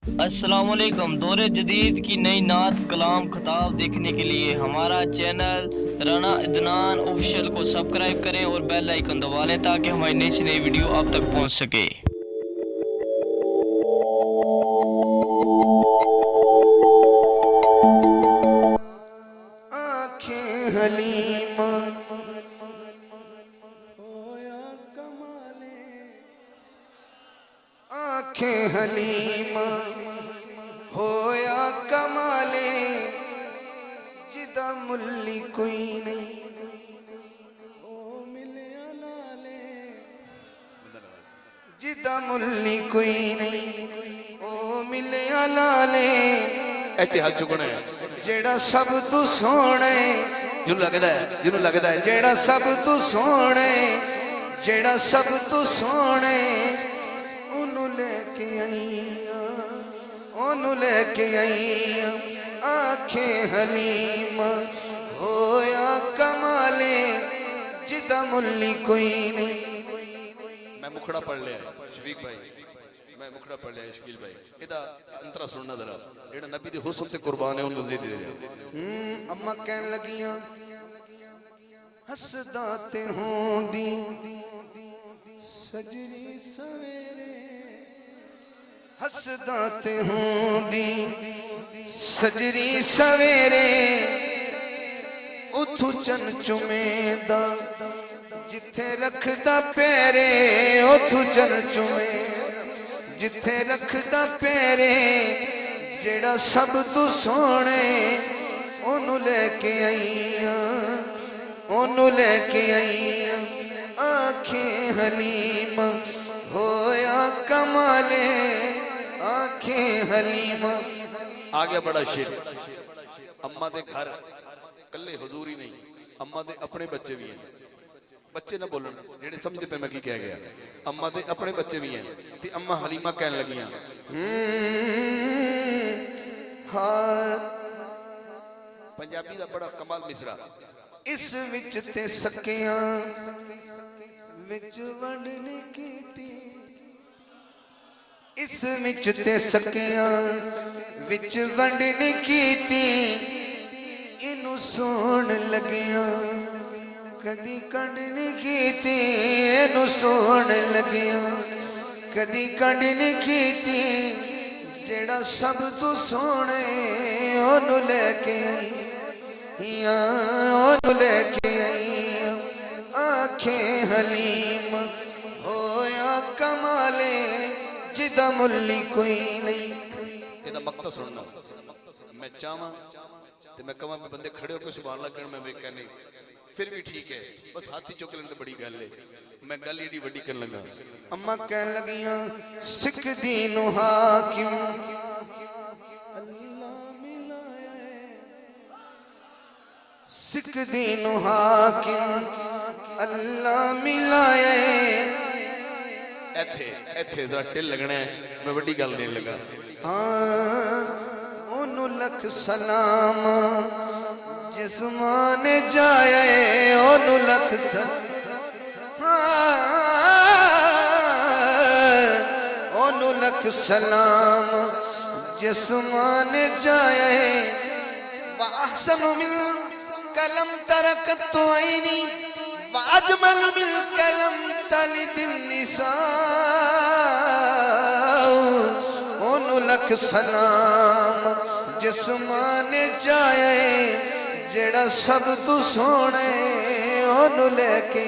अस्सलामुअलैकुम। दौरे जदीद की नई नात कलाम खताब देखने के लिए हमारा चैनल राना अदनान ऑफिशियल को सब्सक्राइब करें और बेल आइकन दबा लें ताकि हमारी नई से नई वीडियो आप तक पहुंच सके। आँखें हलीमा होया कमाले, आँखें हलीमा होया कमाले, जिदा मुल्ली कोई नहीं ओ मिले लाले, जिदा मुल्ली कोई नहीं ओ मिले लाले। ऐसे हाथ चुकने जेड़ा सब तू सोने जिन्हों लगदा है जेड़ा सब तू सोने, जेड़ा सब तू सोने ओनू लेके आईया, ओनू लेके आईया। आंखें हलीमा होया कमाले, जिदा मुल्ली कोई नहीं। मैं मुखड़ा पढ़ लिया शफीक भाई, मैं मुखड़ा पढ़ लिया शकील भाई, इदा अंतरा सुनना जरा जेड़ा नबी दे हुस्न ते कुर्बान है उन्हें दे दे। अम्मा कहन लगियां हसदा ते होंदी सजरी सवेरे, हसदा ते होंदी सजरी सवेरे, उथू चन चुमेदा जिथे रखदा पैरे, उथू चन चुमे जिथे रखदा पैरे, जेड़ा सब तू सोने ओनू लेके आईया, ओनू लेके आईया। आंखें हलीमा होया कमाले, आंखें हलीमा। आ गया बड़ा शेर। अम्मा दे घर कल्ले हुजूर ही नहीं, अम्मा दे अपने बच्चे भी हैं। बच्चे ना बोलन जेड़े समझदे पे मैं की कह गया। अम्मा दे अपने बच्चे भी हैं ते अम्मा हलीमा कहन लगियां हाँ पंजाबी दा बड़ा कमाल मिसरा। इस विच ते सकियां विच वंड नहीं कीती, इस विच ते सकियां विच वंड नहीं कीती, इनू सोण लगियां कदी कंड नहीं कीती, इनू सोण लगियां कदी कंड नहीं कीती। जेड़ा सब तू सोने ओनू लेके आईया, ओनू लेके आईया। आंखें हलीमा होया कमाले, जिदा मुल्ली कोई नहीं। इहदा मकसद सुनना, मैं चाहां ते मैं कहां पे बंदे खड़े होकर सुभान अल्लाह कहण, मैं वेख्या नहीं फिर भी ठीक है, बस हाथी चुक लेने तो बड़ी गल है। मैं गल एडी वड्डी करन लगा। अम्मा कहन लगियां सिख दीन हाकिम अल्लाह मिलाया, सिख दीन हाकिम अल्लाह मिलाया। इथे इथे जरा टिल लगना है, मैं वड्डी गल नहीं लगा। हाँ ओनू लख सलाम जिसमान जाए, ओनू लख ओनू लख सलाम जिसमान जाए। वाहसन मिल कलम तरकत तो आईनी, वाजमल मिल कलम तलिद निसाओ। ओनू लख सलाम जिसमान जाए, जेड़ा सब तू सोने ओनू लेके